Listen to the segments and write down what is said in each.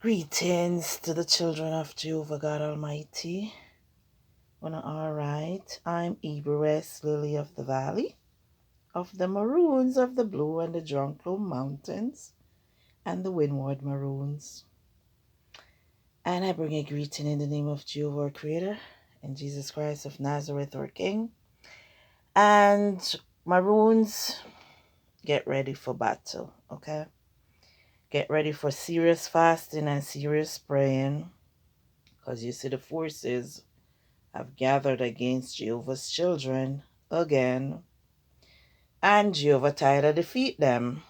Greetings to the children of Jehovah God Almighty. Alright, I'm Eberest Lily of the Valley, of the Maroons of the Blue and the Jonquil Mountains, and the Windward Maroons. And I bring a greeting in the name of Jehovah our Creator, and Jesus Christ of Nazareth our King. And Maroons, get ready for battle, okay? Get ready for serious fasting and serious praying, because you see the forces have gathered against Jehovah's children again, and Jehovah tried to defeat them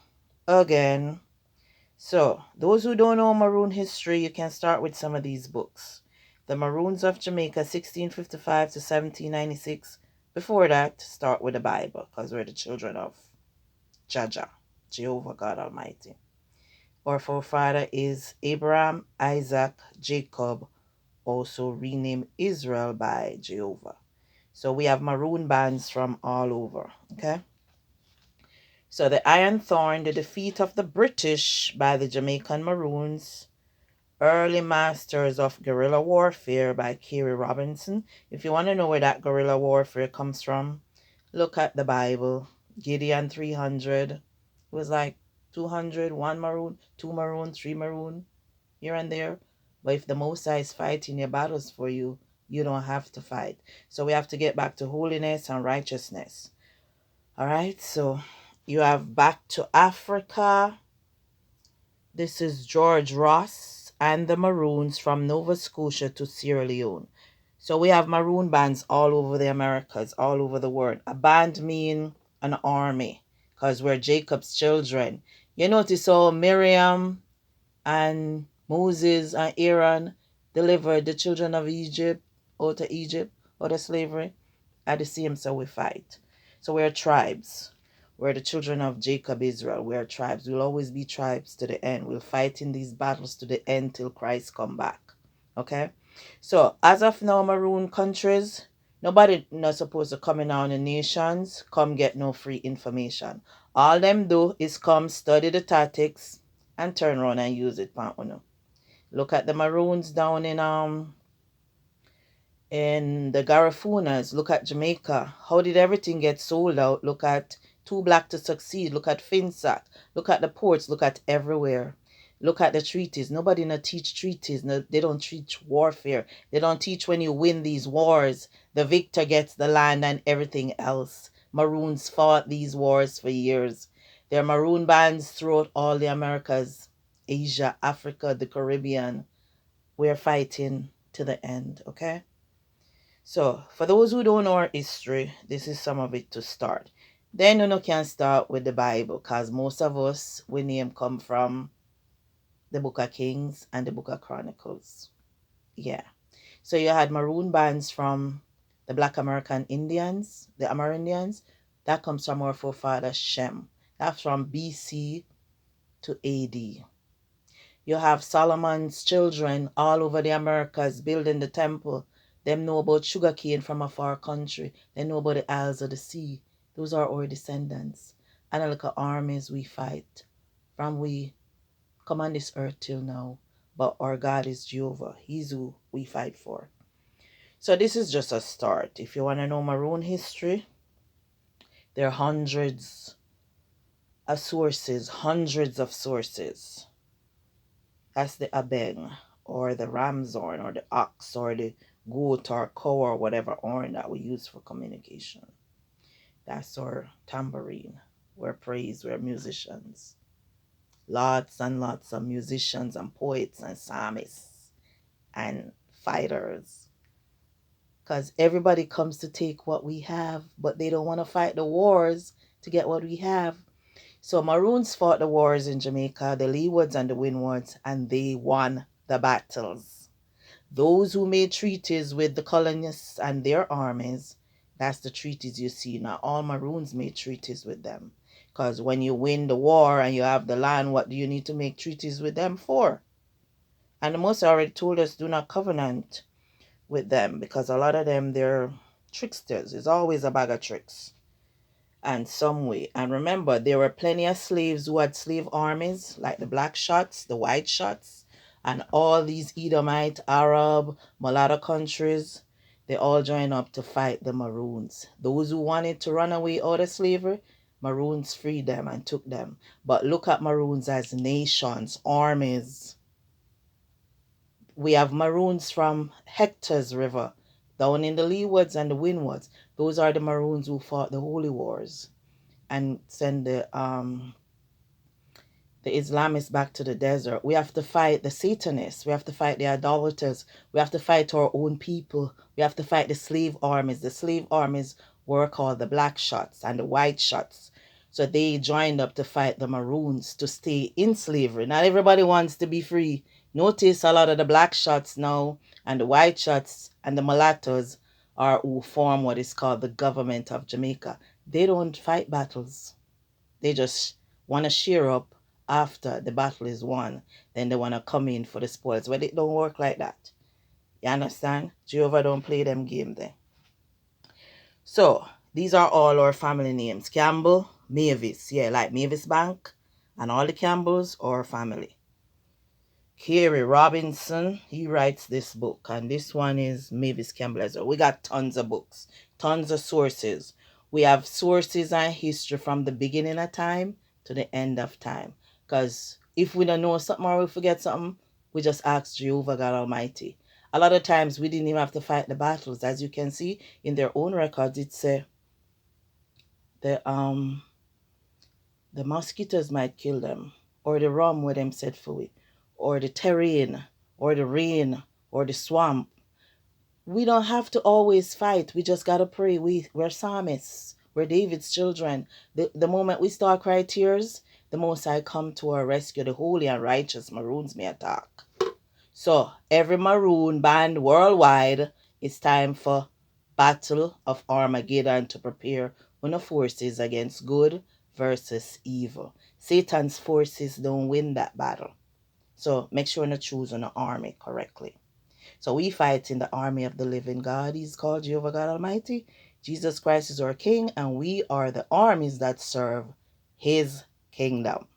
again. So, those who don't know Maroon history, you can start with some of these books. The Maroons of Jamaica, 1655 to 1796. Before that, start with the Bible, because we're the children of Jaja, Jehovah God Almighty. Our forefather is Abraham, Isaac, Jacob, also renamed Israel by Jehovah. So we have Maroon Bands from all over, okay? So the Iron Thorn, the defeat of the British by the Jamaican Maroons, early masters of guerrilla warfare by Kerry Robinson. If you want to know where that guerrilla warfare comes from, look at the Bible. Gideon 300. It was like 200, 1 maroon, 2 maroon, 3 maroon, here and there. But if the Most High is fighting your battles for you, you don't have to fight. So we have to get back to holiness and righteousness. All right, so you have Back to Africa. This is George Ross and the Maroons from Nova Scotia to Sierra Leone. So we have Maroon bands all over the Americas, all over the world. A band mean an army, because we're Jacob's children. You notice how Miriam and Moses and Aaron delivered the children of Egypt out of Egypt, out of slavery. At the same, so we fight. So we're tribes. We're the children of Jacob, Israel. We're tribes. We'll always be tribes to the end. We'll fight in these battles to the end till Christ come back. Okay? So, as of now, Maroon countries, nobody not supposed to come in on the nations, come get no free information. All them do is come study the tactics and turn around and use it. Look at the Maroons down in the Garifuna. Look at Jamaica. How did everything get sold out? Look at Too Black to Succeed. Look at Finsack. Look at the ports. Look at everywhere. Look at the treaties. Nobody not teach treaties. No, they don't teach warfare. They don't teach when you win these wars, the victor gets the land and everything else. Maroons fought these wars for years. There are Maroon bands throughout all the Americas, Asia, Africa, the Caribbean. We're fighting to the end, okay? So, for those who don't know our history, this is some of it to start. Then you can start with the Bible, because most of us, we name come from the Book of Kings and the Book of Chronicles. Yeah. So you had Maroon bands from the Black American Indians, the Amerindians. That comes from our forefather Shem. That's from BC to AD. You have Solomon's children all over the Americas building the temple. Them know about sugarcane from a far country. They know about the Isles of the Sea. Those are our descendants. And a look at armies we fight. From we come on this earth till now. But our God is Jehovah. He's who we fight for. So this is just a start. If you want to know Maroon history, there are hundreds of sources. Hundreds of sources. That's the abeng, or the ram's horn, or the ox, or the goat, or cow, or whatever horn that we use for communication. That's our tambourine. We're praise, we're musicians. Lots and lots of musicians and poets and psalmists and fighters. Because everybody comes to take what we have, but they don't want to fight the wars to get what we have. So Maroons fought the wars in Jamaica, the Leewards and the Windwards, and they won the battles. Those who made treaties with the colonists and their armies, that's the treaties you see now. All Maroons made treaties with them. Because when you win the war and you have the land, what do you need to make treaties with them for? And the Most already told us, do not covenant with them, because a lot of them, they're tricksters. It's always a bag of tricks. And some way. And remember, there were plenty of slaves who had slave armies, like the black shots, the white shots, And all these Edomite, Arab, Mulatto countries, they all joined up to fight the Maroons. Those who wanted to run away out of slavery, Maroons freed them and took them. But look at Maroons as nations, armies. We have Maroons from Hector's River, down in the Leewards and the Windwards. Those are the Maroons who fought the Holy Wars and send the Islamists back to the desert. We have to fight the Satanists. We have to fight the Idolaters. We have to fight our own people. We have to fight the slave armies. The slave armies were called the Black Shots and the White Shots. So they joined up to fight the Maroons to stay in slavery. Not everybody wants to be free. Notice a lot of the Black Shots now and the White Shots and the Mulattoes are who form what is called the government of Jamaica. They don't fight battles. They just want to share up after the battle is won. Then they want to come in for the spoils. But it don't work like that. You understand? Jehovah don't play them game there. So, these are all our family names. Campbell, Mavis. Yeah, like Mavis Bank. And all the Campbells are family. Kerry Robinson, he writes this book. And this one is Mavis Campbell as well. We got tons of books. Tons of sources. We have sources and history from the beginning of time to the end of time. Because if we don't know something or we forget something, we just ask Jehovah God Almighty. A lot of times we didn't even have to fight the battles. As you can see in their own records, it says the mosquitoes might kill them, or the rum where them set for it, or the terrain, or the rain, or the swamp. We don't have to always fight. We just gotta pray. We're psalmists. We're David's children. The moment we start cry tears, the Most High come to our rescue. The holy and righteous Maroons may attack. So every Maroon band worldwide, it's time for Battle of Armageddon to prepare when the forces against good versus evil. Satan's forces don't win that battle. So make sure to choose an army correctly. So we fight in the army of the living God. He's called Jehovah God Almighty. Jesus Christ is our King, and we are the armies that serve his kingdom.